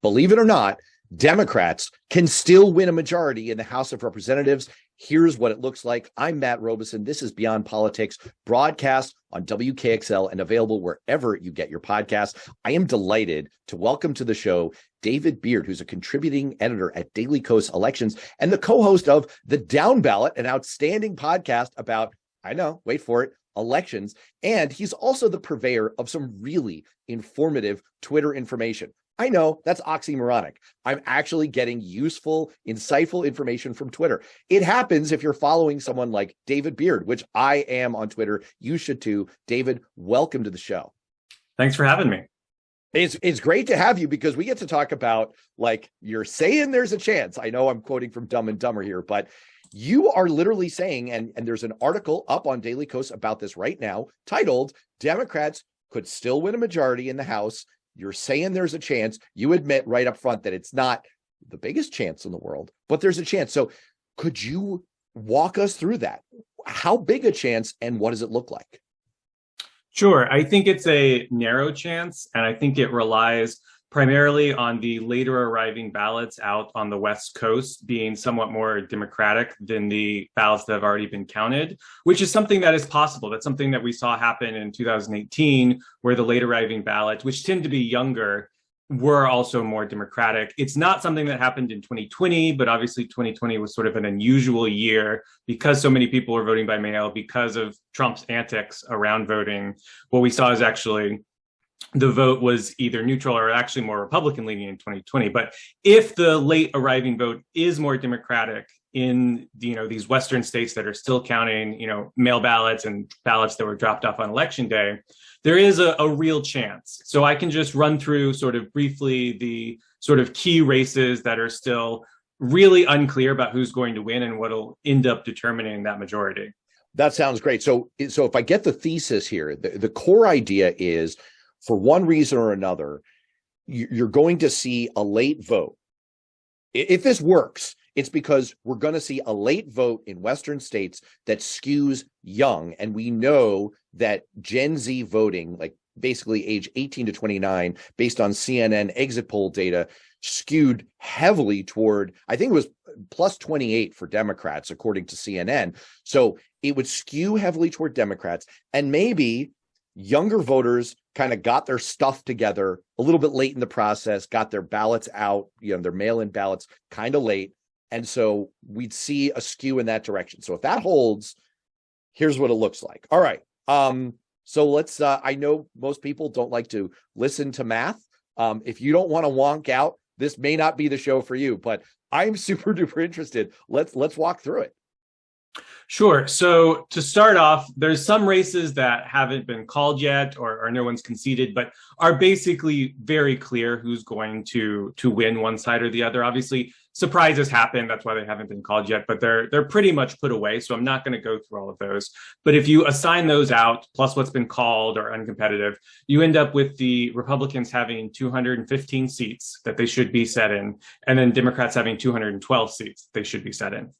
believe it or not, Democrats can still win a majority in the House of Representatives. Here's what it looks like. I'm Matt Robeson. This is Beyond Politics, broadcast on WKXL and available wherever you get your podcasts. I am delighted to welcome to the show David Beard, who's a contributing editor at Daily Kos Elections and the co-host of the Downballot, an outstanding podcast about, I know, wait for it, elections. And he's also the purveyor of some really informative Twitter information. I know that's oxymoronic. I'm actually getting useful, insightful information from Twitter. It happens if you're following someone like David Beard, which I am on Twitter. You should too. David, welcome to the show. Thanks for having me. It's great to have you because we get to talk about, like, you're saying there's a chance. I know I'm quoting from Dumb and Dumber here, but you are literally saying, and there's an article up on Daily Kos about this right now, titled, Democrats Could Still Win a Majority in the House. You're saying there's a chance. You admit right up front that it's not the biggest chance in the world, but there's a chance. So could you walk us through that? How big a chance and what does it look like? Sure. I think it's a narrow chance, and I think it relies primarily on the later arriving ballots out on the West Coast being somewhat more Democratic than the ballots that have already been counted, which is something that is possible. That's something that we saw happen in 2018, where the late arriving ballots, which tend to be younger, were also more Democratic. It's not something that happened in 2020, but obviously 2020 was sort of an unusual year because so many people were voting by mail because of Trump's antics around voting. What we saw is actually the vote was either neutral or actually more Republican leaning in 2020. But if the late arriving vote is more Democratic in, these Western states that are still counting, mail ballots and ballots that were dropped off on election day, there is a real chance. So I can just run through sort of briefly the sort of key races that are still really unclear about who's going to win and what'll end up determining that majority. That sounds great. So if I get the thesis here, the core idea is, for one reason or another, you're going to see a late vote. If this works, it's because we're going to see a late vote in Western states that skews young. And we know that Gen Z voting, like basically age 18 to 29, based on CNN exit poll data, skewed heavily toward, I think it was plus 28 for Democrats, according to CNN. So it would skew heavily toward Democrats. And maybe younger voters kind of got their stuff together a little bit late in the process, got their ballots out, their mail-in ballots kind of late. And so we'd see a skew in that direction. So if that holds, here's what it looks like. All right. So let's, I know most people don't like to listen to math. If you don't want to wonk out, this may not be the show for you, but I'm super duper interested. Let's walk through it. Sure. So to start off, there's some races that haven't been called yet or no one's conceded, but are basically very clear who's going to win one side or the other. Obviously, surprises happen. That's why they haven't been called yet, but they're pretty much put away. So I'm not going to go through all of those. But if you assign those out, plus what's been called or uncompetitive, you end up with the Republicans having 215 seats that they should be set in, and then Democrats having 212 seats they should be set in.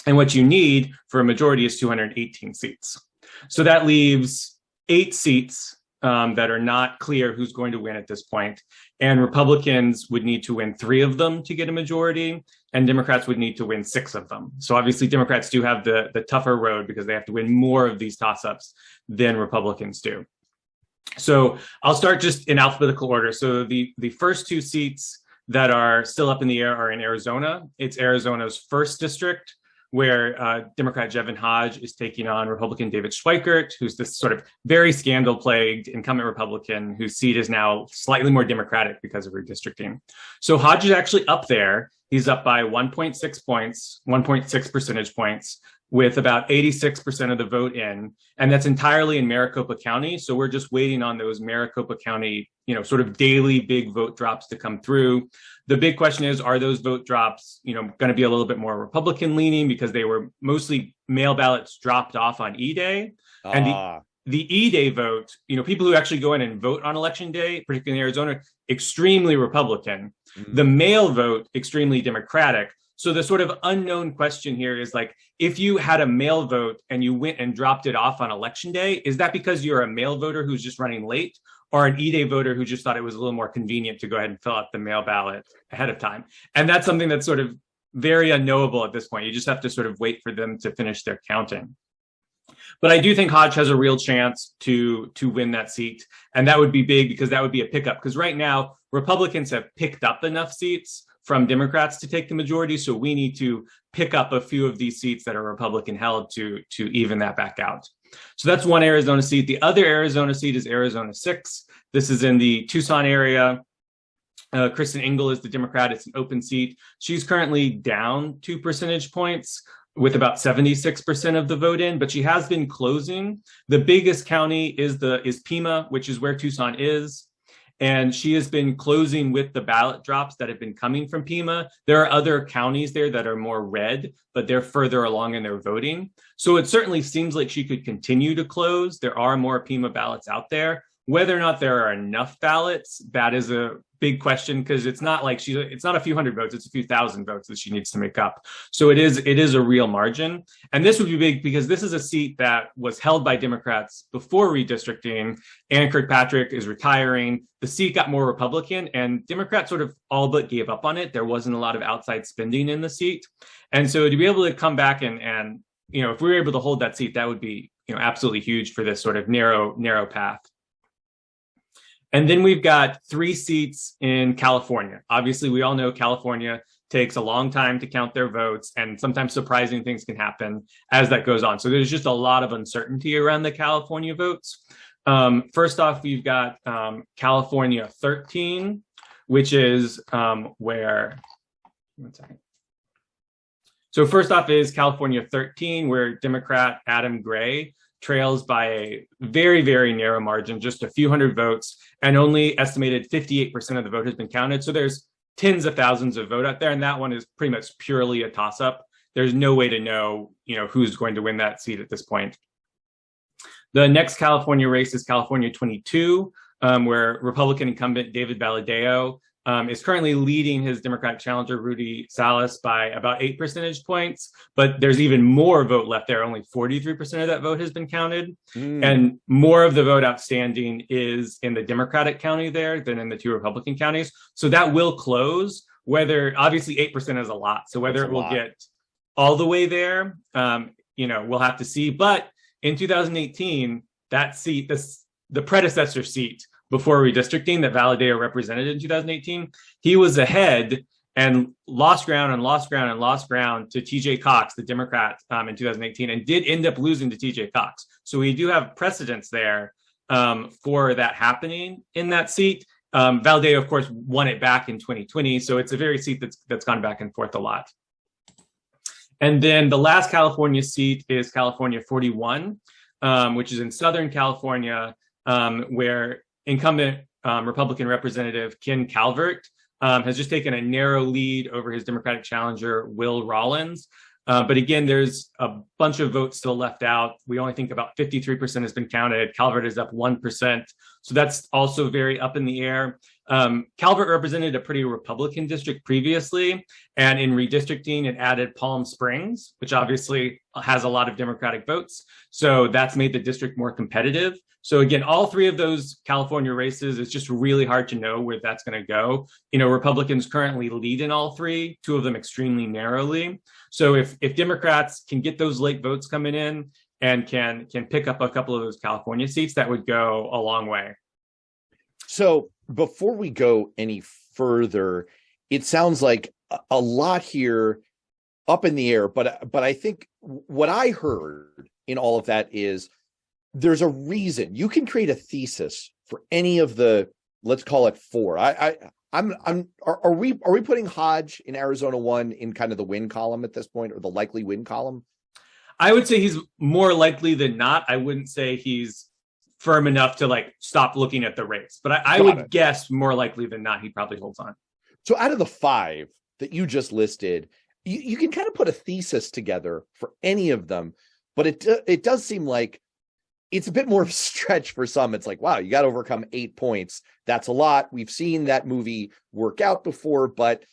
And what you need for a majority is 218 seats. So that leaves 8 seats that are not clear who's going to win at this point. And Republicans would need to win 3 of them to get a majority, and Democrats would need to win 6 of them. So obviously Democrats do have the tougher road because they have to win more of these toss-ups than Republicans do. So I'll start just in alphabetical order. So the first 2 seats that are still up in the air are in Arizona. It's Arizona's 1st district, where Democrat Jevin Hodge is taking on Republican David Schweikert, who's this sort of very scandal-plagued incumbent Republican whose seat is now slightly more Democratic because of redistricting. So Hodge is actually up there. He's up by 1.6 points, 1.6 percentage points, with about 86% of the vote in, and that's entirely in Maricopa County. So we're just waiting on those Maricopa County, sort of daily big vote drops to come through. The big question is, are those vote drops, going to be a little bit more Republican leaning because they were mostly mail ballots dropped off on E-Day? And the E-Day vote, people who actually go in and vote on election day, particularly in Arizona, extremely Republican. Mm-hmm. The mail vote, extremely Democratic. So the sort of unknown question here is, like, if you had a mail vote and you went and dropped it off on election day, is that because you're a mail voter who's just running late? or an E-Day voter who just thought it was a little more convenient to go ahead and fill out the mail ballot ahead of time. And that's something that's sort of very unknowable at this point. You just have to sort of wait for them to finish their counting. But I do think Hodge has a real chance to win that seat. And that would be big because that would be a pickup. Because right now, Republicans have picked up enough seats from Democrats to take the majority. So we need to pick up a few of these seats that are Republican held to even that back out. So that's one Arizona seat. The other Arizona seat is Arizona 6. This is in the Tucson area. Kristen Engel is the Democrat. It's an open seat. She's currently down 2 percentage points with about 76% of the vote in, but she has been closing. The biggest county is Pima, which is where Tucson is. And she has been closing with the ballot drops that have been coming from Pima. There are other counties there that are more red, but they're further along in their voting. So it certainly seems like she could continue to close. There are more Pima ballots out there. Whether or not there are enough ballots, that is a big question, because it's not like it's not a few hundred votes, it's a few thousand votes that she needs to make up. So it is a real margin. And this would be big because this is a seat that was held by Democrats before redistricting. Ann Kirkpatrick is retiring. The seat got more Republican, and Democrats sort of all but gave up on it. There wasn't a lot of outside spending in the seat. And so to be able to come back and if we were able to hold that seat, that would be absolutely huge for this sort of narrow path. And then we've got 3 seats in California. Obviously, we all know California takes a long time to count their votes, and sometimes surprising things can happen as that goes on. So there's just a lot of uncertainty around the California votes. First off, we've got California 13, which is where, one second. So first off is California 13, where Democrat Adam Gray trails by a very, very narrow margin, just a few hundred votes, and only estimated 58% of the vote has been counted. So there's tens of thousands of vote out there, and that one is pretty much purely a toss-up. There's no way to know, who's going to win that seat at this point. The next California race is California 22, where Republican incumbent David Valadao is currently leading his Democratic challenger, Rudy Salas, by about 8 percentage points. But there's even more vote left there. Only 43% of that vote has been counted. And more of the vote outstanding is in the Democratic county there than in the 2 Republican counties. So that will close. Obviously 8% is a lot. So whether it will get all the way there, we'll have to see. But in 2018, that seat, the predecessor seat, before redistricting that Valadao represented in 2018, he was ahead and lost ground to TJ Cox, the Democrat, in 2018, and did end up losing to TJ Cox. So we do have precedents there for that happening in that seat. Valadao, of course, won it back in 2020. So it's a very seat that's gone back and forth a lot. And then the last California seat is California 41, which is in Southern California, where incumbent Republican Representative Ken Calvert has just taken a narrow lead over his Democratic challenger, Will Rollins. But again, there's a bunch of votes still left out. We only think about 53% has been counted. Calvert is up 1%. So that's also very up in the air. Calvert represented a pretty Republican district previously, and in redistricting, it added Palm Springs, which obviously has a lot of Democratic votes. So that's made the district more competitive. So again, all 3 of those California races, it's just really hard to know where that's going to go. Republicans currently lead in all 3, 2 of them extremely narrowly. So if Democrats can get those late votes coming in and can pick up a couple of those California seats, that would go a long way. So before we go any further, it sounds like a lot here up in the air, but I think what I heard in all of that is there's a reason you can create a thesis for any of the, let's call it 4. Are we putting Hodge in Arizona 1 in kind of the win column at this point, or the likely win column? I would say he's more likely than not. I wouldn't say he's firm enough to stop looking at the race, but I would guess more likely than not he probably holds on. So out of the 5 that you just listed, you can kind of put a thesis together for any of them, but it does seem like it's a bit more of a stretch for some. It's like, wow, you got to overcome 8 points. That's a lot. We've seen that movie work out before, but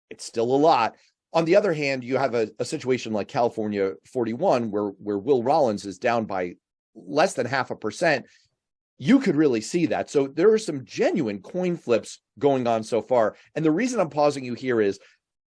it's still a lot. On the other hand, you have a situation like California 41, where Will Rollins is down by less than 0.5%. you could really see that. So there are some genuine coin flips going on so far. And the reason I'm pausing you here is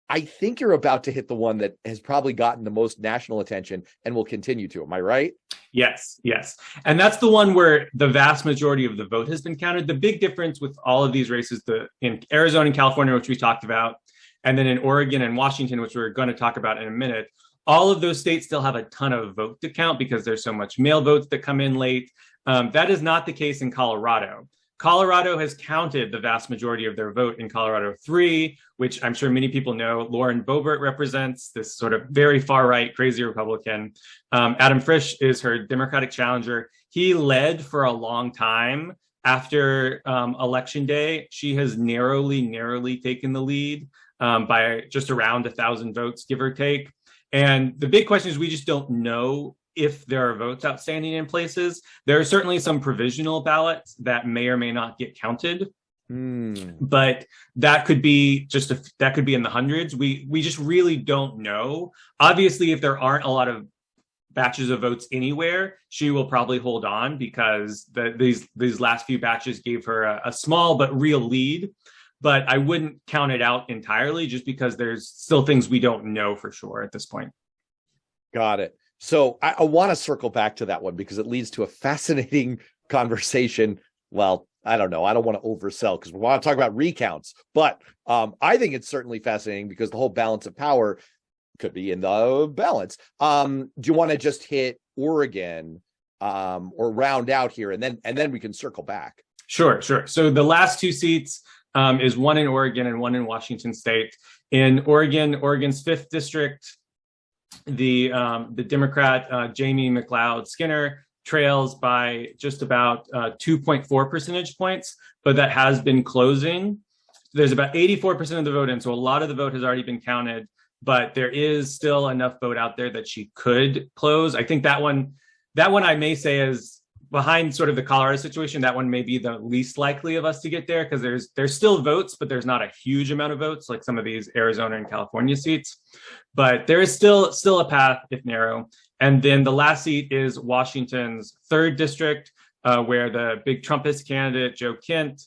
I think you're about to hit the one that has probably gotten the most national attention and will continue to. Am I right? Yes, yes. And that's the one where the vast majority of the vote has been counted. The big difference with all of these races, in Arizona and California, which we talked about, and then in Oregon and Washington, which we're going to talk about in a minute, all of those states still have a ton of vote to count because there's so much mail votes that come in late. That is not the case in Colorado. Colorado has counted the vast majority of their vote in Colorado 3, which I'm sure many people know Lauren Boebert represents, this sort of very far-right, crazy Republican. Adam Frisch is her Democratic challenger. He led for a long time after Election Day. She has narrowly taken the lead by just around 1,000 votes, give or take. And the big question is we just don't know if there are votes outstanding in places. There are certainly some provisional ballots that may or may not get counted, but that could be that could be in the hundreds. We just really don't know. Obviously, if there aren't a lot of batches of votes anywhere, she will probably hold on because these last few batches gave her a small but real lead. But I wouldn't count it out entirely just because there's still things we don't know for sure at this point. Got it. So I want to circle back to that one because it leads to a fascinating conversation. Well, I don't know. I don't want to oversell because we want to talk about recounts, but I think it's certainly fascinating because the whole balance of power could be in the balance. Do you want to just hit Oregon or round out here and then we can circle back? Sure. So the last two seats is one in Oregon and one in Washington State. In Oregon, Oregon's 5th district, the Democrat Jamie McLeod Skinner trails by just about 2.4 percentage points, but that has been closing. There's about 84% of the vote in, so a lot of the vote has already been counted, but there is still enough vote out there that she could close. I think that one I may say is behind sort of the Colorado situation. That one may be the least likely of us to get there because there's still votes, but there's not a huge amount of votes like some of these Arizona and California seats. But there is still a path, if narrow. And then the last seat is Washington's 3rd district, where the big Trumpist candidate, Joe Kent,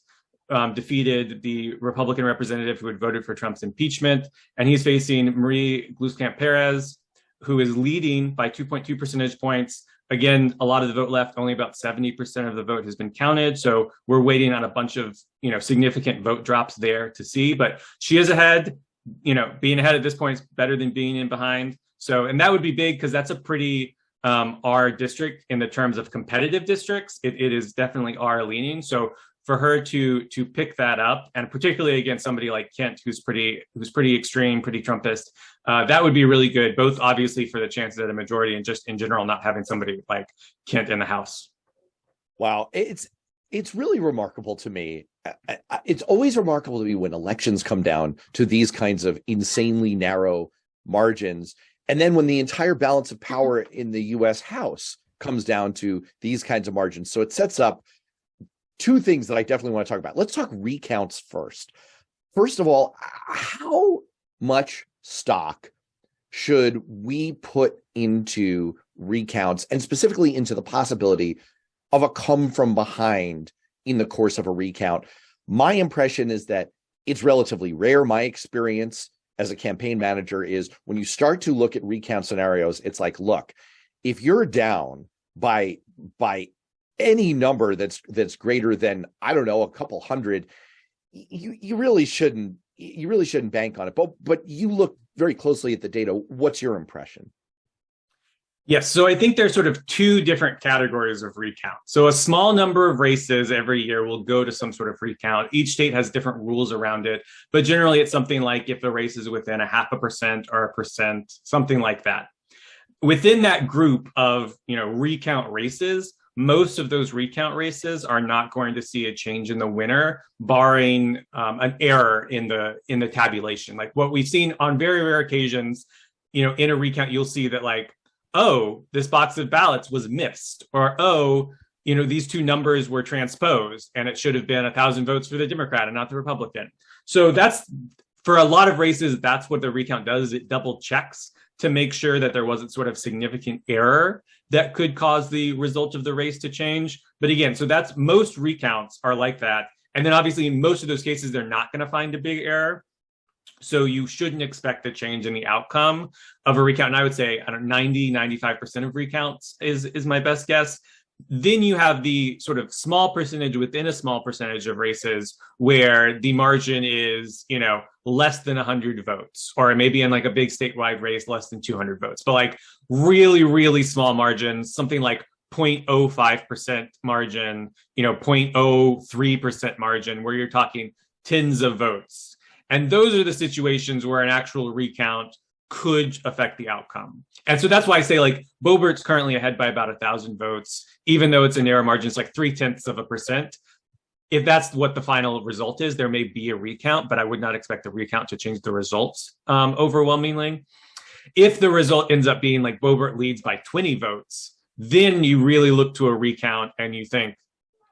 defeated the Republican representative who had voted for Trump's impeachment. And he's facing Marie Gluskamp Perez, who is leading by 2.2 percentage points. Again, a lot of the vote left, only about 70% of the vote has been counted. So we're waiting on a bunch of, significant vote drops there to see, but she is ahead. Being ahead at this point is better than being in behind. So, and that would be big because that's a pretty R district in the terms of competitive districts. It is definitely R leaning. So for her to pick that up, and particularly against somebody like Kent, who's pretty extreme, pretty Trumpist, that would be really good, both obviously for the chances at a majority and just in general not having somebody like Kent in the House. Wow, it's really remarkable to me. It's always remarkable to me when elections come down to these kinds of insanely narrow margins, and then when the entire balance of power in the U.S. House comes down to these kinds of margins. So it sets up two things that I definitely want to talk about. Let's talk recounts first. First of all, how much stock should we put into recounts and specifically into the possibility of a come from behind in the course of a recount? My impression is that it's relatively rare. My experience as a campaign manager is when you start to look at recount scenarios, it's like, look, if you're down by any number that's greater than, I don't know, a couple hundred, you really shouldn't bank on it. But you look very closely at the data. What's your impression? Yes, so I think there's sort of two different categories of recount. So a small number of races every year will go to some sort of recount. Each state has different rules around it, but generally it's something like if the race is within 0.5% or 1%, something like that. Within that group of recount races, most of those recount races are not going to see a change in the winner, barring an error in the tabulation. Like what we've seen on very rare occasions, in a recount, you'll see that like, oh, this box of ballots was missed, or oh, these two numbers were transposed, and it should have been 1,000 votes for the Democrat and not the Republican. So that's for a lot of races. That's what the recount does. It double checks to make sure that there wasn't sort of significant error that could cause the result of the race to change. But again, so that's most recounts are like that. And then obviously in most of those cases, they're not going to find a big error. So you shouldn't expect a change in the outcome of a recount. And I would say, I don't know, 95% of recounts is my best guess. Then you have the sort of small percentage within a small percentage of races where the margin is, less than 100 votes, or maybe in like a big statewide race, less than 200 votes, but like really, really small margins, something like 0.05% margin, 0.03% margin, where you're talking tens of votes. And those are the situations where an actual recount could affect the outcome. And so that's why I say like Boebert's currently ahead by about 1,000 votes, even though it's a narrow margin, it's like 0.3%. If that's what the final result is, there may be a recount, but I would not expect the recount to change the results overwhelmingly. If the result ends up being like Boebert leads by 20 votes, then you really look to a recount and you think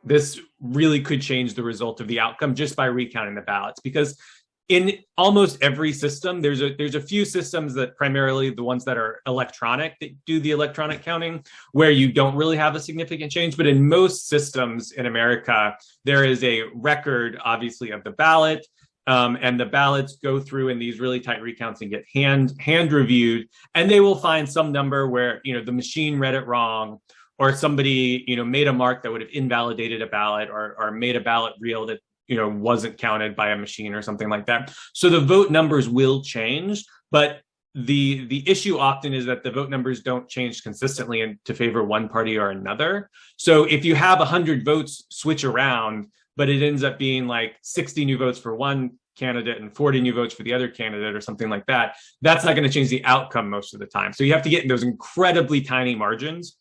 this really could change the result of the outcome just by recounting the ballots. Because in almost every system, there's a few systems that primarily the ones that are electronic that do the electronic counting where you don't really have a significant change. But in most systems in America, there is a record, obviously, of the ballot. And the ballots go through in these really tight recounts and get hand reviewed. And they will find some number where, the machine read it wrong, or somebody, made a mark that would have invalidated a ballot, or made a ballot real that wasn't counted by a machine or something like that. So the vote numbers will change, but the issue often is that the vote numbers don't change consistently and to favor one party or another. So if you have 100 votes switch around, but it ends up being like 60 new votes for one candidate and 40 new votes for the other candidate or something like that, that's not going to change the outcome most of the time. So you have to get in those incredibly tiny margins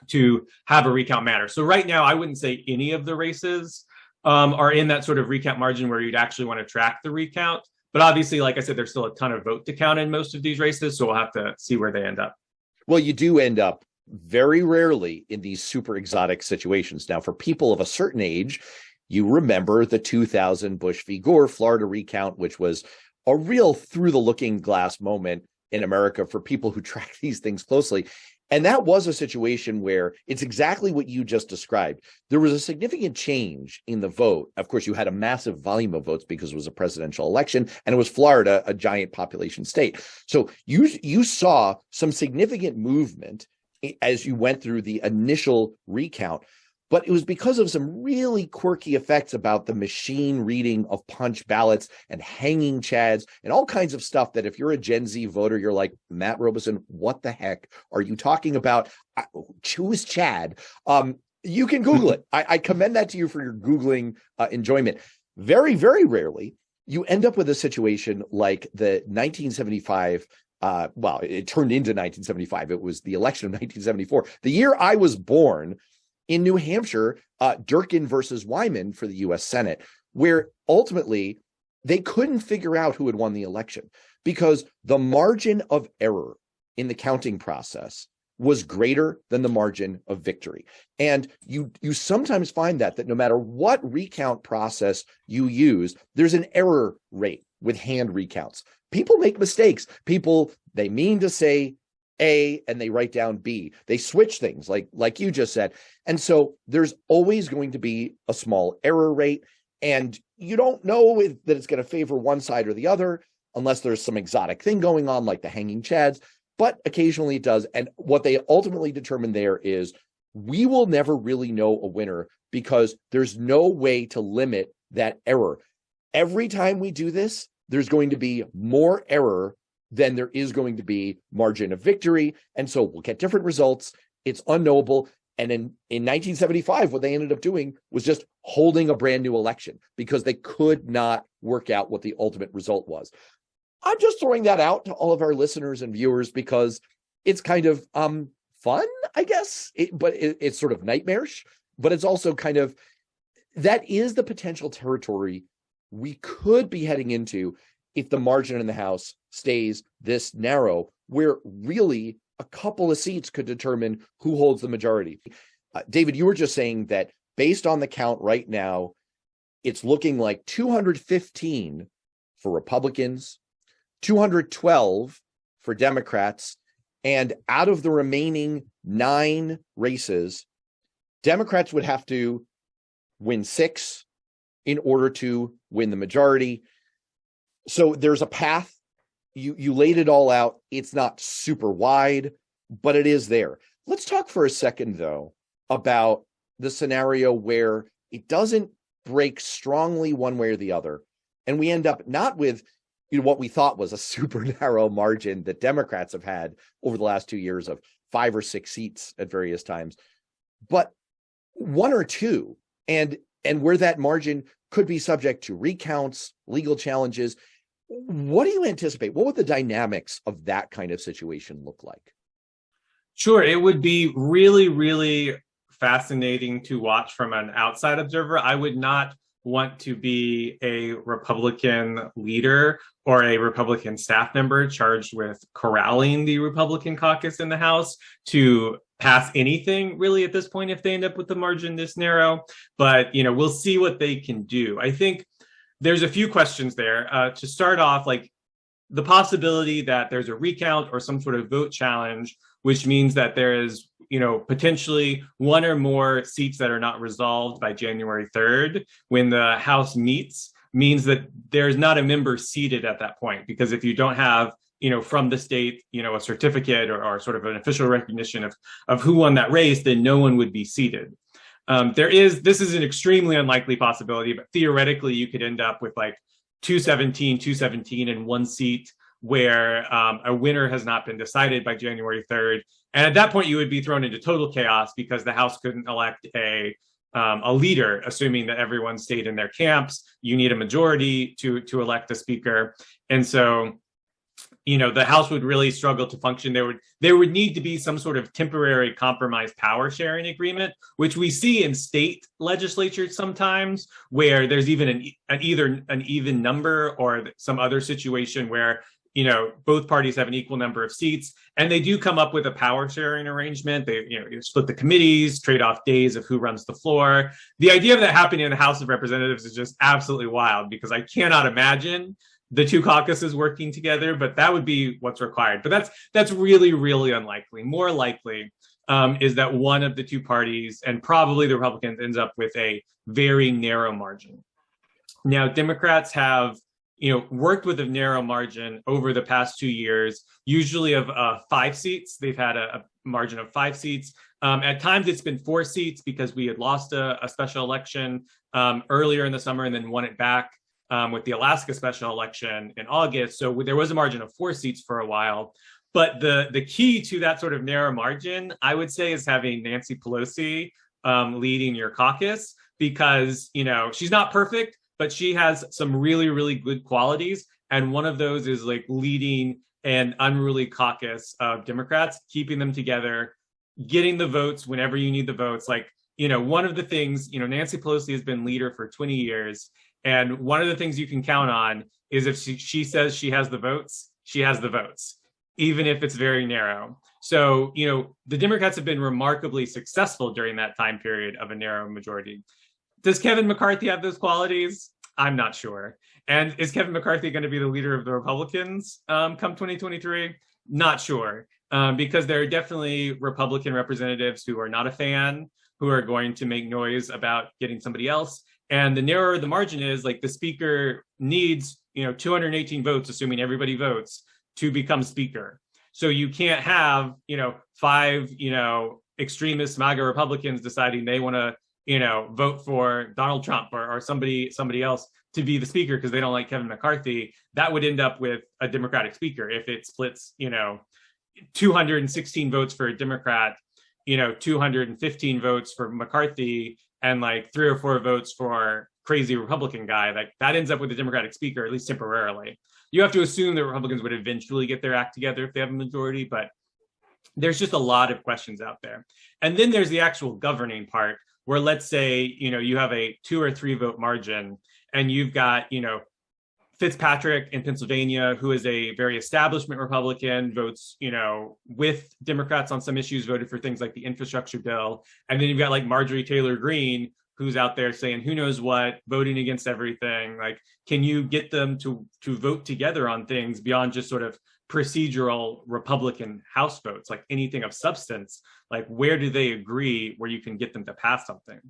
to have a recount matter. So right now, I wouldn't say any of the races are in that sort of recount margin where you'd actually want to track the recount. But obviously, like I said, there's still a ton of vote to count in most of these races. So we'll have to see where they end up. Well, you do end up very rarely in these super exotic situations. Now, for people of a certain age, you remember the 2000 Bush v. Gore Florida recount, which was a real through the looking glass moment in America for people who track these things closely. And that was a situation where it's exactly what you just described. There was a significant change in the vote. Of course, you had a massive volume of votes because it was a presidential election, and it was Florida, a giant population state. So you saw some significant movement as you went through the initial recount. But it was because of some really quirky effects about the machine reading of punch ballots and hanging chads and all kinds of stuff that if you're a Gen Z voter, you're like, Matt Robeson, what the heck are you talking about? Who is Chad? You can Google it. I commend that to you for your Googling enjoyment. Very, very rarely you end up with a situation like the 1975 well, it turned into 1975. It was the election of 1974. The year I was born, in New Hampshire, Durkin versus Wyman for the U.S. Senate, where ultimately they couldn't figure out who had won the election because the margin of error in the counting process was greater than the margin of victory. And you sometimes find that no matter what recount process you use, there's an error rate with hand recounts. People make mistakes. They mean to say A and they write down B. They switch things like you just said. And so there's always going to be a small error rate, and you don't know that it's going to favor one side or the other unless there's some exotic thing going on like the hanging chads, but occasionally it does. And what they ultimately determine there is we will never really know a winner because there's no way to limit that error. Every time we do this, there's going to be more error than there is going to be margin of victory. And so we'll get different results. It's unknowable. And in 1975, what they ended up doing was just holding a brand new election because they could not work out what the ultimate result was. I'm just throwing that out to all of our listeners and viewers because it's kind of fun, I guess, but it's sort of nightmarish, but it's also kind of, that is the potential territory we could be heading into if the margin in the House stays this narrow, where really a couple of seats could determine who holds the majority. David, you were just saying that based on the count right now, it's looking like 215 for Republicans, 212 for Democrats, And out of the remaining 9 races, Democrats would have to win 6 in order to win the majority. So there's a path. You laid it all out. It's not super wide, but it is there. Let's talk for a second, though, about the scenario where it doesn't break strongly one way or the other, and we end up not with what we thought was a super narrow margin that Democrats have had over the last 2 years of 5 or 6 seats at various times, but 1 or 2, and where that margin could be subject to recounts, legal challenges. What do you anticipate? What would the dynamics of that kind of situation look like? Sure, it would be really, really fascinating to watch from an outside observer. I would not want to be a Republican leader or a Republican staff member charged with corralling the Republican caucus in the House to pass anything really at this point if they end up with the margin this narrow. But, we'll see what they can do. I think there's a few questions there. To start off, like the possibility that there's a recount or some sort of vote challenge, which means that there is, potentially 1 or more seats that are not resolved by January 3rd when the House meets, means that there's not a member seated at that point. Because if you don't have, from the state, a certificate or sort of an official recognition of who won that race, then no one would be seated. This is an extremely unlikely possibility, but theoretically you could end up with like 217 and 1 seat where a winner has not been decided by January 3rd. And at that point, you would be thrown into total chaos because the House couldn't elect a leader, assuming that everyone stayed in their camps. You need a majority to elect a speaker. And so, the House would really struggle to function. There would need to be some sort of temporary compromise power sharing agreement, which we see in state legislatures sometimes, where there's even either an even number or some other situation where both parties have an equal number of seats, and they do come up with a power sharing arrangement. They, you split the committees, trade off days of who runs the floor. The idea of that happening in the House of Representatives is just absolutely wild because I cannot imagine the 2 caucuses working together, but that would be what's required. But that's really, really unlikely. More likely is that one of the 2 parties, and probably the Republicans, ends up with a very narrow margin. Now, Democrats have worked with a narrow margin over the past 2 years, usually of 5 seats. They've had a margin of 5 seats. At times it's been 4 seats because we had lost a special election earlier in the summer and then won it back with the Alaska special election in August. So there was a margin of 4 seats for a while. But the key to that sort of narrow margin, I would say, is having Nancy Pelosi leading your caucus, because, she's not perfect, but she has some really, really good qualities. And one of those is like leading an unruly caucus of Democrats, keeping them together, getting the votes whenever you need the votes. Like, one of the things, Nancy Pelosi has been leader for 20 years. And one of the things you can count on is if she says she has the votes, she has the votes, even if it's very narrow. So, the Democrats have been remarkably successful during that time period of a narrow majority. Does Kevin McCarthy have those qualities? I'm not sure. And is Kevin McCarthy going to be the leader of the Republicans come 2023? Not sure, because there are definitely Republican representatives who are not a fan, who are going to make noise about getting somebody else. And the narrower the margin is, like the speaker needs, 218 votes, assuming everybody votes, to become speaker. So you can't have, 5, extremist MAGA Republicans deciding they want to, vote for Donald Trump or somebody else to be the speaker because they don't like Kevin McCarthy. That would end up with a Democratic speaker if it splits, 216 votes for a Democrat, 215 votes for McCarthy, and like 3 or 4 votes for crazy Republican guy. Like that ends up with a Democratic speaker, at least temporarily. You have to assume that Republicans would eventually get their act together if they have a majority, but there's just a lot of questions out there. And then there's the actual governing part, where let's say, you have a 2 or 3 vote margin and you've got, Fitzpatrick in Pennsylvania, who is a very establishment Republican, votes, with Democrats on some issues, voted for things like the infrastructure bill. And then you've got like Marjorie Taylor Greene, who's out there saying who knows what, voting against everything. Like, can you get them to vote together on things beyond just sort of procedural Republican House votes, like anything of substance? Like, where do they agree where you can get them to pass something?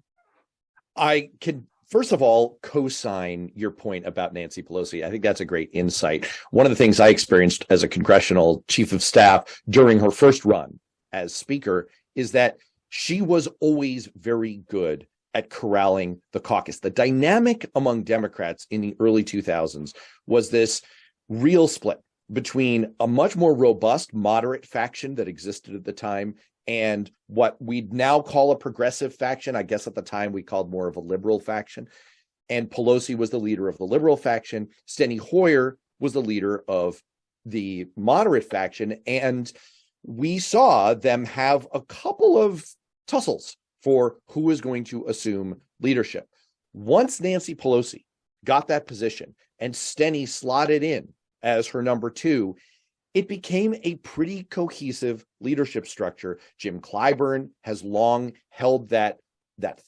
I can, first of all, co-sign your point about Nancy Pelosi. I think that's a great insight. One of the things I experienced as a congressional chief of staff during her first run as speaker is that she was always very good at corralling the caucus. The dynamic among Democrats in the early 2000s was this real split between a much more robust moderate faction that existed at the time and what we'd now call a progressive faction. I guess at the time we called more of a liberal faction. And Pelosi was the leader of the liberal faction. Steny Hoyer was the leader of the moderate faction. And we saw them have a couple of tussles for who was going to assume leadership. Once Nancy Pelosi got that position and Steny slotted in as her number two, it became a pretty cohesive leadership structure. Jim Clyburn has long held that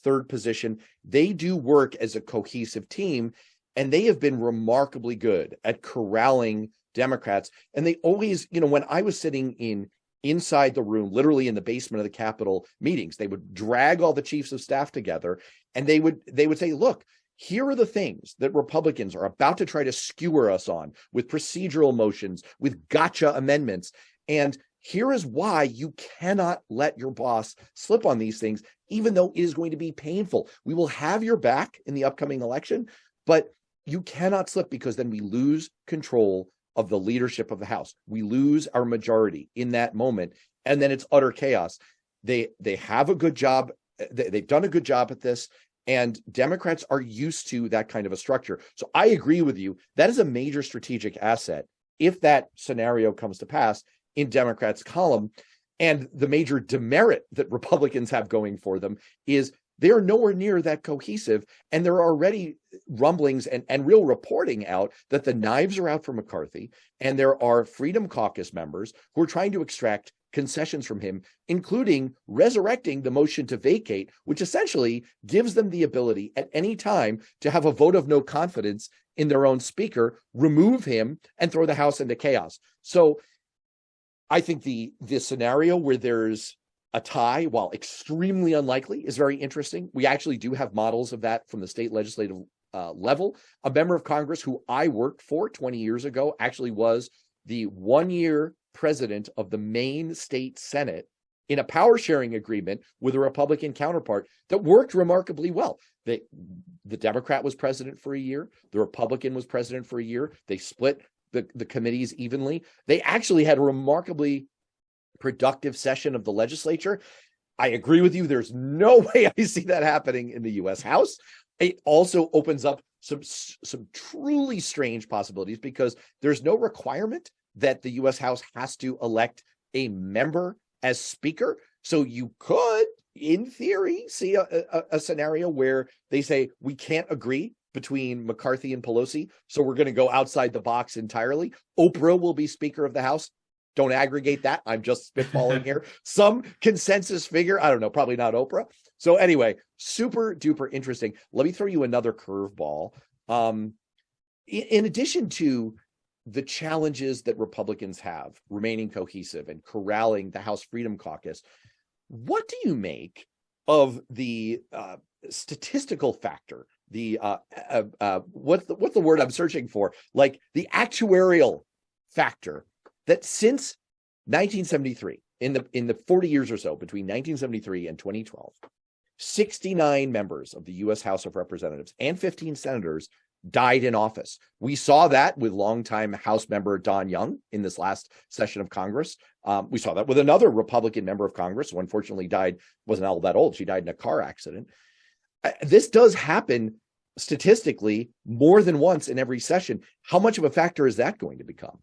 third position. They do work as a cohesive team, and they have been remarkably good at corralling Democrats. And they always, when I was sitting inside the room, literally in the basement of the Capitol meetings, they would drag all the chiefs of staff together, and they would say, look, here are the things that Republicans are about to try to skewer us on with procedural motions, with gotcha amendments. And here is why you cannot let your boss slip on these things, even though it is going to be painful. We will have your back in the upcoming election, but you cannot slip, because then we lose control of the leadership of the House. We lose our majority in that moment, and then it's utter chaos. They have a good job. They've done a good job at this. And Democrats are used to that kind of a structure. So I agree with you. That is a major strategic asset if that scenario comes to pass in Democrats' column. And the major demerit that Republicans have going for them is they are nowhere near that cohesive. And there are already rumblings and real reporting out that the knives are out for McCarthy. And there are Freedom Caucus members who are trying to extract concessions from him, including resurrecting the motion to vacate, which essentially gives them the ability at any time to have a vote of no confidence in their own speaker, remove him, and throw the House into chaos. So I think the scenario where there's a tie, while extremely unlikely, is very interesting. We actually do have models of that from the state legislative level. A member of Congress who I worked for 20 years ago actually was the one-year president of the Maine State Senate in a power sharing agreement with a Republican counterpart that worked remarkably well. The Democrat was president for a year. The Republican was president for a year. They split the committees evenly. They actually had a remarkably productive session of the legislature. I agree with you. There's no way I see that happening in the U.S. House. It also opens up some truly strange possibilities, because there's no requirement that the U.S. House has to elect a member as speaker. So you could, in theory, see a scenario where they say, we can't agree between McCarthy and Pelosi, so we're going to go outside the box entirely. Oprah will be Speaker of the House. Don't aggregate that. I'm just spitballing here. Some consensus figure. I don't know, probably not Oprah. So anyway, super duper interesting. Let me throw you another curveball. In addition to the challenges that Republicans have remaining cohesive and corralling the House Freedom Caucus, what do you make of the statistical factor? The what's the word I'm searching for? Like the actuarial factor that since 1973, in the 40 years or so between 1973 and 2012, 69 members of the U.S. House of Representatives and 15 senators died in office. We saw that with longtime House member Don Young in this last session of Congress. We saw that with another Republican member of Congress who unfortunately died, wasn't all that old. She died in a car accident. This does happen statistically more than once in every session. How much of a factor is that going to become?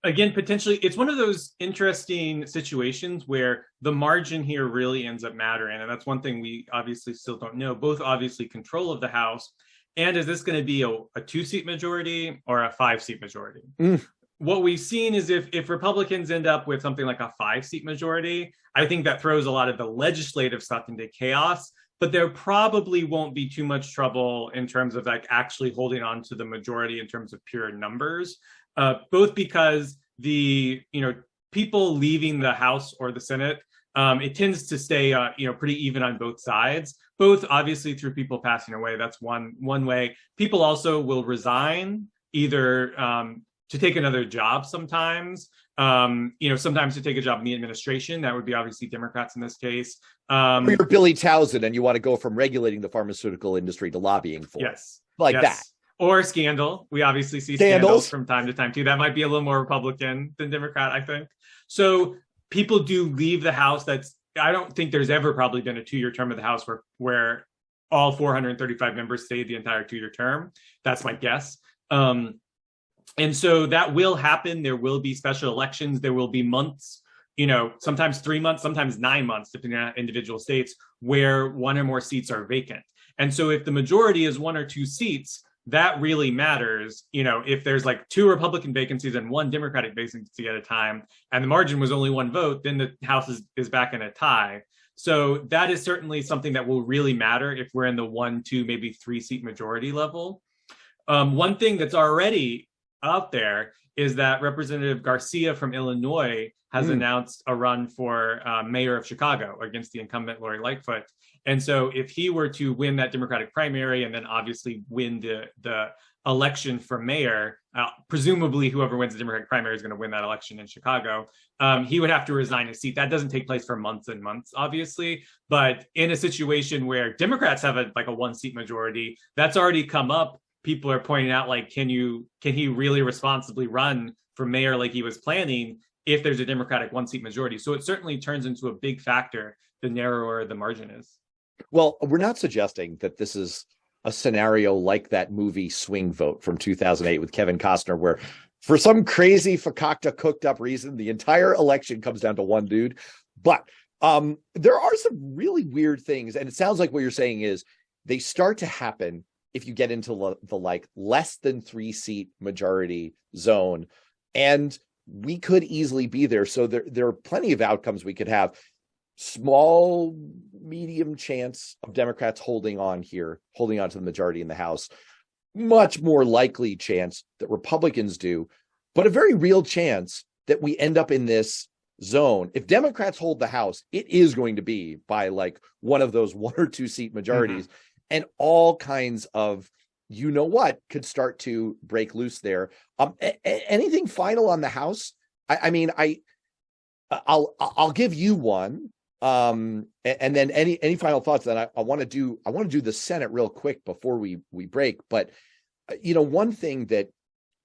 Again, potentially, it's one of those interesting situations where the margin here really ends up mattering. And that's one thing we obviously still don't know, both obviously control of the House. And is this going to be a 2-seat majority or a 5-seat majority? What we've seen is if Republicans end up with something like a 5-seat majority, I think that throws a lot of the legislative stuff into chaos. but there probably won't be too much trouble in terms of like actually holding on to the majority in terms of pure numbers, both because the people leaving the House or the Senate, it tends to stay pretty even on both sides, both obviously through people passing away. That's one way. People also will resign either to take another job sometimes, sometimes to take a job in the administration. That would be obviously Democrats in this case. Or you're Billy Townsend and you want to go from regulating the pharmaceutical industry to lobbying for it. Like that. Or scandal. We obviously see scandals from time to time too. That might be a little more Republican than Democrat, I think. So people do leave the House. I don't think there's ever probably been a 2-year term of the House where all 435 members stayed the entire 2-year term. That's my guess. And so that will happen. There will be special elections. There will be months, sometimes 3 months, sometimes 9 months, depending on individual states, where one or more seats are vacant. And so if the majority is 1 or 2 seats, that really matters. If there's like 2 Republican vacancies and 1 Democratic vacancy at a time, and the margin was only 1 vote, then the House is back in a tie. So that is certainly something that will really matter if we're in the 1, 2, maybe 3 seat majority level. One thing that's already out there is that Representative Garcia from Illinois has announced a run for mayor of Chicago against the incumbent Lori Lightfoot. And so if he were to win that Democratic primary and then obviously win the election for mayor, presumably whoever wins the Democratic primary is going to win that election in Chicago, he would have to resign his seat. That doesn't take place for months and months, obviously. But in a situation where Democrats have a 1-seat majority, that's already come up. People are pointing out, like, can he really responsibly run for mayor like he was planning if there's a Democratic 1-seat majority? So it certainly turns into a big factor the narrower the margin is. Well, we're not suggesting that this is a scenario like that movie Swing Vote from 2008 with Kevin Costner, where for some crazy fakakta cooked up reason, the entire election comes down to one dude. But there are some really weird things. And it sounds like what you're saying is they start to happen if you get into the like less than 3-seat majority zone. And we could easily be there. So there are plenty of outcomes we could have. Small, medium chance of Democrats holding on to the majority in the House. Much more likely chance that Republicans do, but a very real chance that we end up in this zone. If Democrats hold the House, it is going to be by like one of those 1 or 2 seat majorities. And all kinds of, could start to break loose there. Anything final on the House? I'll give you one. And then any final thoughts that I want to do the Senate real quick before we break. But, one thing that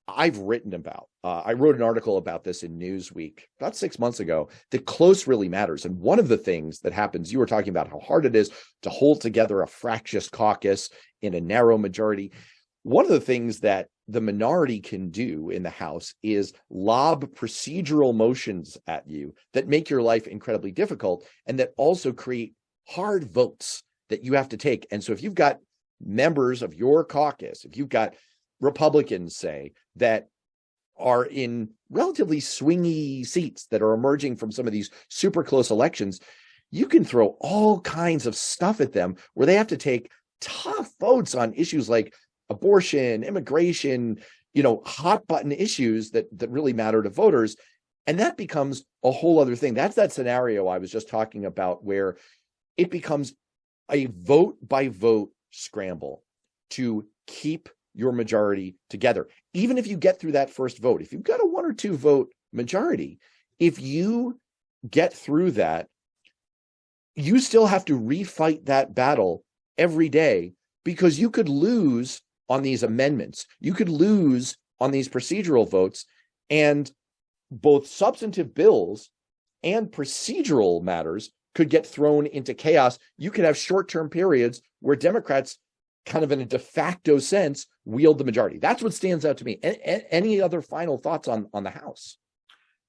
I've written about, I wrote an article about this in Newsweek about 6 months ago, that close really matters. And one of the things that happens, you were talking about how hard it is to hold together a fractious caucus in a narrow majority. One of the things that the minority can do in the House is lob procedural motions at you that make your life incredibly difficult and that also create hard votes that you have to take. And so if you've got members of your caucus, if you've got Republicans, say, that are in relatively swingy seats that are emerging from some of these super close elections, you can throw all kinds of stuff at them where they have to take tough votes on issues like abortion, immigration, hot button issues that really matter to voters. And that becomes a whole other thing. That's that scenario I was just talking about where it becomes a vote by vote scramble to keep your majority together. Even if you get through that first vote, if you've got a 1 or 2 vote majority, if you get through that, you still have to refight that battle every day because you could lose on these amendments. You could lose on these procedural votes, and both substantive bills and procedural matters could get thrown into chaos. You could have short-term periods where Democrats kind of in a de facto sense wield the majority. That's what stands out to me. Any other final thoughts on the House?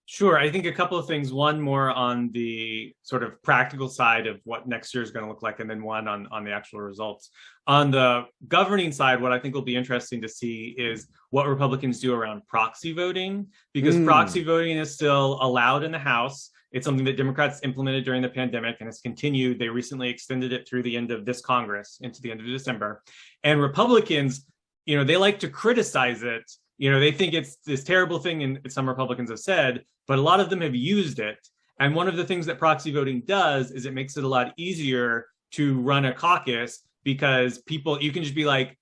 Sure. I think a couple of things. One more on the sort of practical side of what next year is going to look like, and then one on the actual results. On the governing side, what I think will be interesting to see is what Republicans do around proxy voting, because proxy voting is still allowed in the House. It's something that Democrats implemented during the pandemic and has continued. They recently extended it through the end of this Congress into the end of December. And Republicans, they like to criticize it. They think it's this terrible thing, and some Republicans have said, but a lot of them have used it. And one of the things that proxy voting does is it makes it a lot easier to run a caucus, because you can just be like,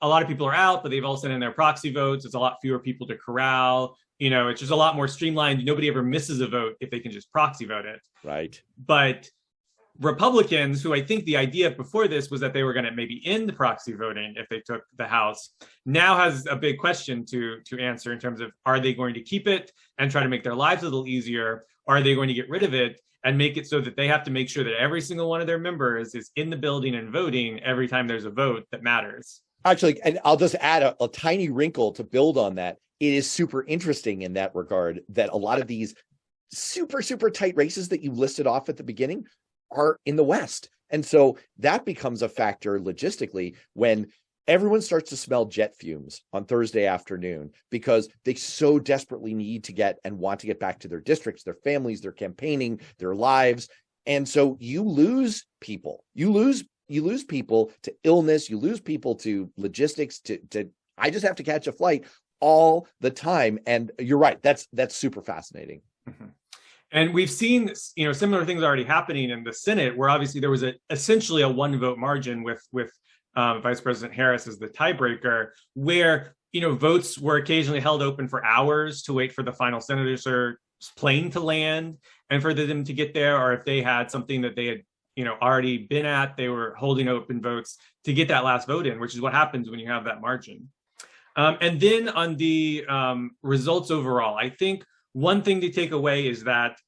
a lot of people are out, but they've all sent in their proxy votes. It's a lot fewer people to corral. It's just a lot more streamlined. Nobody ever misses a vote if they can just proxy vote it. Right. But Republicans, who I think the idea before this was that they were going to maybe end the proxy voting if they took the House, now has a big question to answer in terms of, are they going to keep it and try to make their lives a little easier? Or are they going to get rid of it and make it so that they have to make sure that every single one of their members is in the building and voting every time there's a vote that matters? Actually, and I'll just add a tiny wrinkle to build on that. It is super interesting in that regard that a lot of these super, super tight races that you listed off at the beginning are in the West. And so that becomes a factor logistically when everyone starts to smell jet fumes on Thursday afternoon, because they so desperately need to get and want to get back to their districts, their families, their campaigning, their lives. And so you lose people. You lose people to illness. You lose people to logistics, to I just have to catch a flight all the time. And you're right. That's super fascinating. Mm-hmm. And we've seen, similar things already happening in the Senate, where obviously there was essentially a one vote margin with Vice President Harris as the tiebreaker, where, votes were occasionally held open for hours to wait for the final senator's plane to land and for them to get there. Or if they had something that they had, already been at, they were holding open votes to get that last vote in, which is what happens when you have that margin. And then on the results overall, I think one thing to take away is that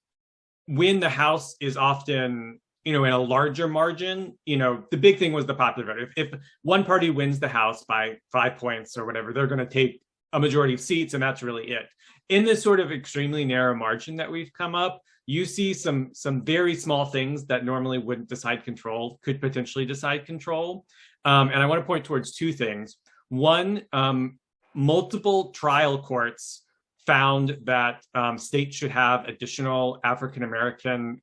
when the House is often, in a larger margin, the big thing was the popular vote. If one party wins the House by 5 points or whatever, they're going to take a majority of seats, and that's really it. In this sort of extremely narrow margin that we've come up, you see some very small things that normally wouldn't decide control could potentially decide control. And I want to point towards two things. One, multiple trial courts found that states should have additional African-American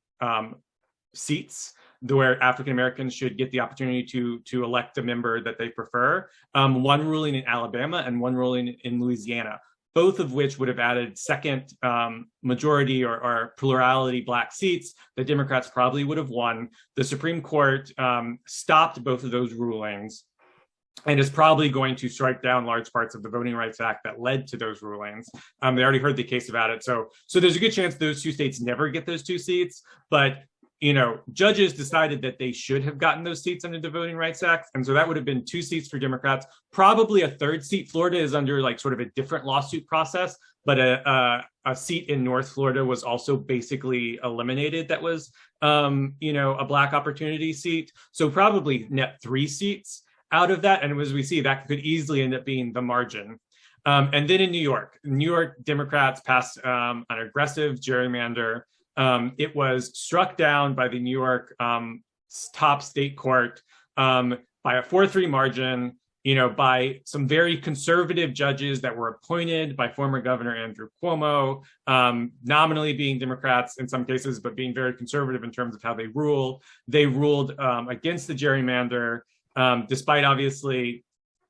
seats, where African-Americans should get the opportunity to elect a member that they prefer. One ruling in Alabama and one ruling in Louisiana, both of which would have added second majority or plurality Black seats that Democrats probably would have won. The Supreme Court stopped both of those rulings and is probably going to strike down large parts of the Voting Rights Act that led to those rulings. They already heard the case about it. So there's a good chance those two states never get those two seats. But, judges decided that they should have gotten those seats under the Voting Rights Act. And so that would have been 2 seats for Democrats, probably a third seat. Florida is under sort of a different lawsuit process, but a seat in North Florida was also basically eliminated. That was, a Black opportunity seat. So probably net 3 seats out of that. And as we see, that could easily end up being the margin. And then in New York Democrats passed an aggressive gerrymander. It was struck down by the New York top state court by a 4-3 margin, by some very conservative judges that were appointed by former Governor Andrew Cuomo, nominally being Democrats in some cases, but being very conservative in terms of how they rule. They ruled against the gerrymander, despite obviously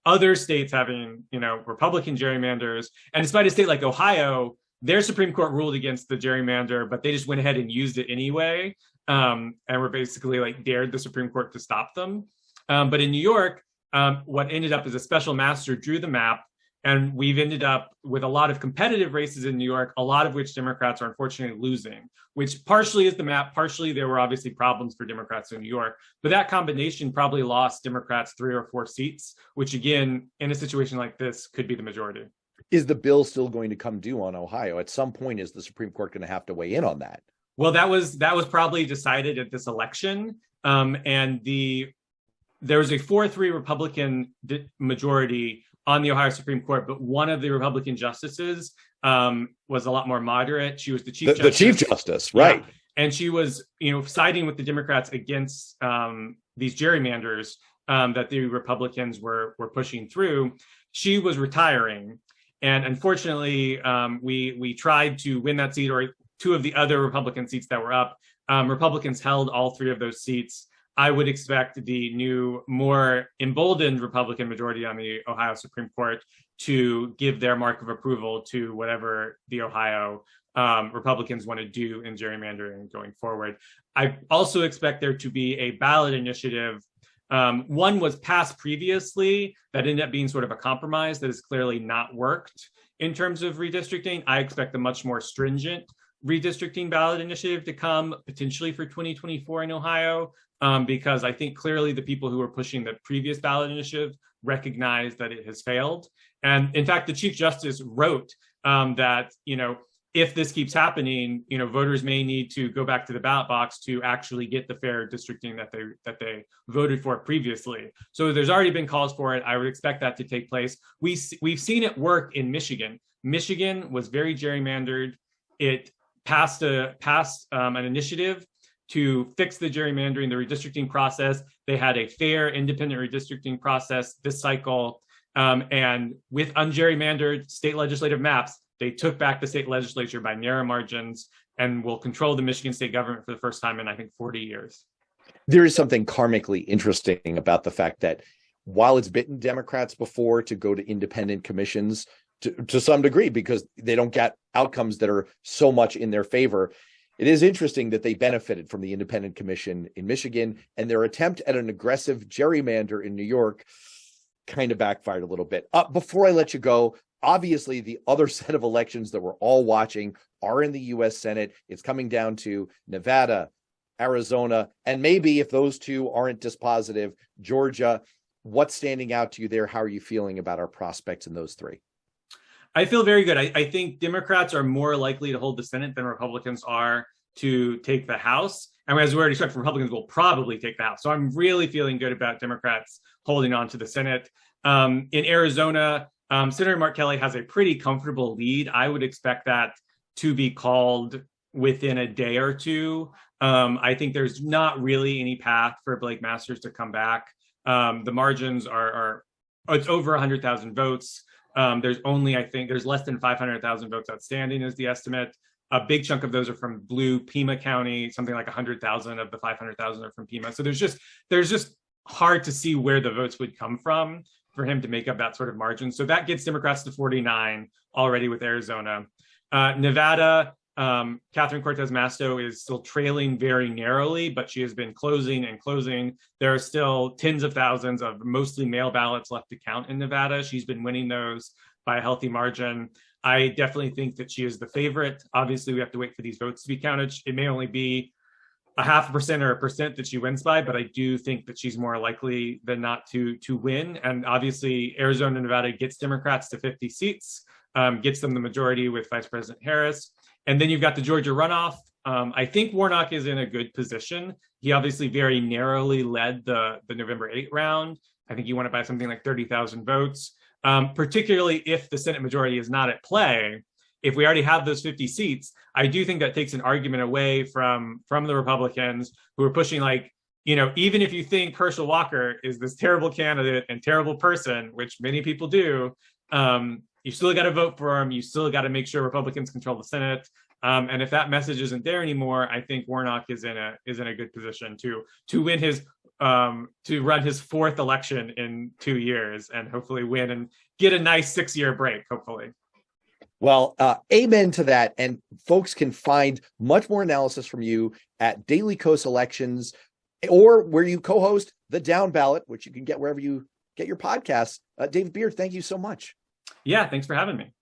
other states having, Republican gerrymanders, and despite a state like Ohio, their Supreme Court ruled against the gerrymander, but they just went ahead and used it anyway, and were basically dared the Supreme Court to stop them. But in New York, what ended up is a special master drew the map, and we've ended up with a lot of competitive races in New York, a lot of which Democrats are unfortunately losing, which partially is the map, partially there were obviously problems for Democrats in New York. But that combination probably lost Democrats 3 or 4 seats, which again, in a situation like this, could be the majority. Is the bill still going to come due on Ohio? At some point, is the Supreme Court going to have to weigh in on that? Well, that was probably decided at this election. And there was a 4-3 Republican majority on the Ohio Supreme Court, but one of the Republican justices was a lot more moderate. She was the chief justice. The chief justice, right. Yeah. And she was, siding with the Democrats against these gerrymanders that the Republicans were pushing through. She was retiring. And unfortunately, we tried to win that seat, or two of the other Republican seats that were up. Republicans held all three of those seats. I would expect the new, more emboldened Republican majority on the Ohio Supreme Court to give their mark of approval to whatever the Ohio Republicans want to do in gerrymandering going forward. I also expect there to be a ballot initiative. One was passed previously that ended up being sort of a compromise that has clearly not worked in terms of redistricting. I expect a much more stringent redistricting ballot initiative to come potentially for 2024 in Ohio, because I think clearly the people who are pushing the previous ballot initiative recognize that it has failed. And in fact, the Chief Justice wrote that, if this keeps happening, voters may need to go back to the ballot box to actually get the fair districting that they voted for previously. So there's already been calls for it. I would expect that to take place. We've seen it work in Michigan. Michigan was very gerrymandered. It passed an initiative to fix the gerrymandering, the redistricting process. They had a fair, independent redistricting process this cycle. And with ungerrymandered state legislative maps, they took back the state legislature by narrow margins and will control the Michigan state government for the first time in, I think, 40 years. There is something karmically interesting about the fact that while it's bitten Democrats before to go to independent commissions to some degree because they don't get outcomes that are so much in their favor, it is interesting that they benefited from the independent commission in Michigan, and their attempt at an aggressive gerrymander in New York kind of backfired a little bit. Before I let you go, obviously, the other set of elections that we're all watching are in the U.S. Senate. It's coming down to Nevada, Arizona, and maybe if those two aren't dispositive, Georgia. What's standing out to you there? How are you feeling about our prospects in those three? I feel very good. I think Democrats are more likely to hold the Senate than Republicans are to take the House. And as we already said, Republicans will probably take the House. So I'm really feeling good about Democrats holding on to the Senate. In Arizona, Senator Mark Kelly has a pretty comfortable lead. I would expect that to be called within a day or two. I think there's not really any path for Blake Masters to come back. The margins are it's over 100,000 votes. There's less than 500,000 votes outstanding is the estimate. A big chunk of those are from blue Pima County. Something like 100,000 of the 500,000 are from Pima. So there's just hard to see where the votes would come from for him to make up that sort of margin. So that gets Democrats to 49 already with Arizona. Nevada, Catherine Cortez Masto is still trailing very narrowly, but she has been closing and closing. There are still tens of thousands of mostly mail ballots left to count in Nevada. She's been winning those by a healthy margin. I definitely think that she is the favorite. Obviously, we have to wait for these votes to be counted. It may only be 0.5% or 1% that she wins by, but I do think that she's more likely than not to win. And obviously, Arizona and Nevada gets Democrats to 50 seats, gets them the majority with Vice President Harris. And then you've got the Georgia runoff. I think Warnock is in a good position. He obviously very narrowly led the November 8 round. I think he won it by something like 30,000 votes, particularly if the Senate majority is not at play. If we already have those 50 seats, I do think that takes an argument away from the Republicans who are pushing, even if you think Herschel Walker is this terrible candidate and terrible person, which many people do, you still got to vote for him. You still got to make sure Republicans control the Senate. And if that message isn't there anymore, I think Warnock is in a good position to win to run his fourth election in 2 years and hopefully win and get a nice 6-year break, hopefully. Well, amen to that. And folks can find much more analysis from you at Daily Kos Elections or where you co-host the Downballot, which you can get wherever you get your podcasts. David Beard, thank you so much. Yeah, thanks for having me.